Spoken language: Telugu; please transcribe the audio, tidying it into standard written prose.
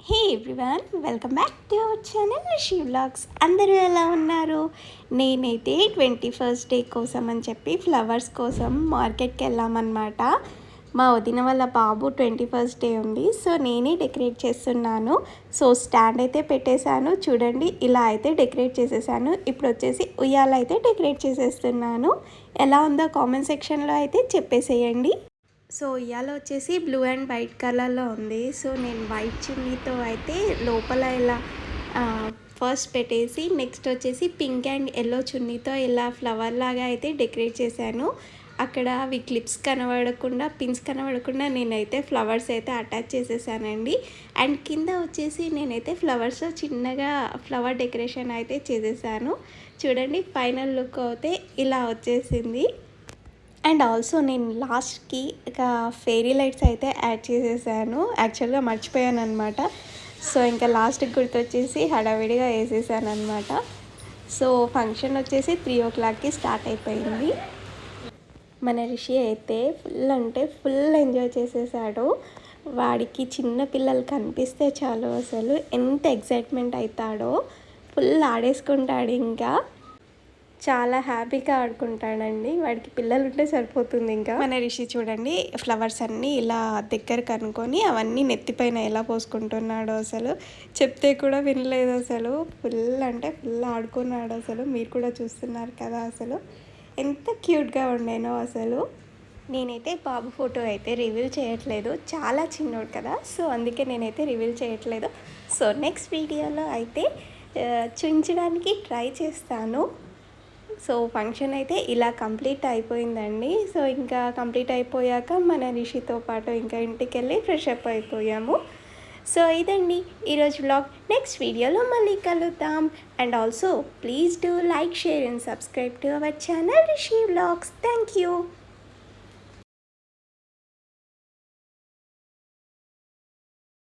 Hey everyone, welcome back to our channel Rishi vlogs. అందరూ ఎలా ఉన్నారు? నేనైతే 21st డే కోసం అని చెప్పి ఫ్లవర్స్ కోసం మార్కెట్కి వెళ్ళామన్నమాట. మా వదిన వాళ్ళ బాబు 21st డే ఉంది, సో నేనే డెకరేట్ చేస్తున్నాను. సో స్టాండ్ అయితే పెట్టేశాను, చూడండి ఇలా అయితే డెకరేట్ చేసేసాను. ఇప్పుడు వచ్చేసి ఉయ్యాల అయితే డెకరేట్ చేసేస్తున్నాను. ఎలా ఉందో కామెంట్ సెక్షన్లో అయితే చెప్పేసేయండి. సో ఇవాళ వచ్చేసి బ్లూ అండ్ వైట్ కలర్లో ఉంది. సో నేను వైట్ చున్నీతో అయితే లోపల ఇలా ఫస్ట్ పెట్టేసి నెక్స్ట్ వచ్చేసి పింక్ అండ్ ఎల్లో చున్నీతో ఇలా ఫ్లవర్ లాగా అయితే డెకరేట్ చేశాను. అక్కడ అవి క్లిప్స్ కనబడకుండా, పిన్స్ కనబడకుండా నేనైతే ఫ్లవర్స్ అయితే అటాచ్ చేసేసానండి. అండ్ కింద వచ్చేసి నేనైతే ఫ్లవర్స్తో చిన్నగా ఫ్లవర్ డెకరేషన్ అయితే చేసేసాను. చూడండి ఫైనల్ లుక్ అయితే ఇలా వచ్చేసింది. అండ్ ఆల్సో నేను లాస్ట్కి ఇక ఫెయిరీ లైట్స్ అయితే యాడ్ చేసేసాను. యాక్చువల్గా మర్చిపోయాను అనమాట. సో ఇంకా లాస్ట్కి గుర్తొచ్చేసి హడావిడిగా వేసేసాను అనమాట. సో ఫంక్షన్ వచ్చేసి 3 o'clockకి స్టార్ట్ అయిపోయింది. మన రిషి అయితే ఫుల్ అంటే ఫుల్ ఎంజాయ్ చేసేసాడు. వాడికి చిన్న పిల్లలు కనిపిస్తే చాలు అసలు ఎంత ఎక్సైట్మెంట్ అవుతాడో, ఫుల్ ఆడేసుకుంటాడు. ఇంకా చాలా హ్యాపీగా ఆడుకుంటాడండి. వాడికి పిల్లలు ఉంటే సరిపోతుంది. ఇంకా మన రిషి చూడండి ఫ్లవర్స్ అన్నీ ఇలా దగ్గర కనుక్కొని అవన్నీ నెత్తిపైన ఎలా పోసుకుంటున్నాడు. అసలు చెప్తే కూడా వినలేదు. అసలు ఫుల్ అంటే ఫుల్ ఆడుకున్నాడు. అసలు మీరు కూడా చూస్తున్నారు కదా అసలు ఎంత క్యూట్గా ఉండేనో. అసలు నేనైతే బాబు ఫోటో అయితే రివీల్ చేయట్లేదు, చాలా చిన్నోడు కదా, సో అందుకే నేనైతే రివీల్ చేయట్లేదు. సో నెక్స్ట్ వీడియోలో అయితే చూపించడానికి ట్రై చేస్తాను. సో ఫంక్షన్ అయితే ఇలా కంప్లీట్ అయిపోయిందండి. సో ఇంకా కంప్లీట్ అయిపోయాక మన రిషితో పాటు ఇంకా ఇంటికి వెళ్ళి ఫ్రెష్ అప్ అయిపోయాము. సో ఇదండి ఈరోజు వ్లాగ్. నెక్స్ట్ వీడియోలో మళ్ళీ కలుద్దాం. And also please do like, share and subscribe to our channel Rishi vlogs. Thank you.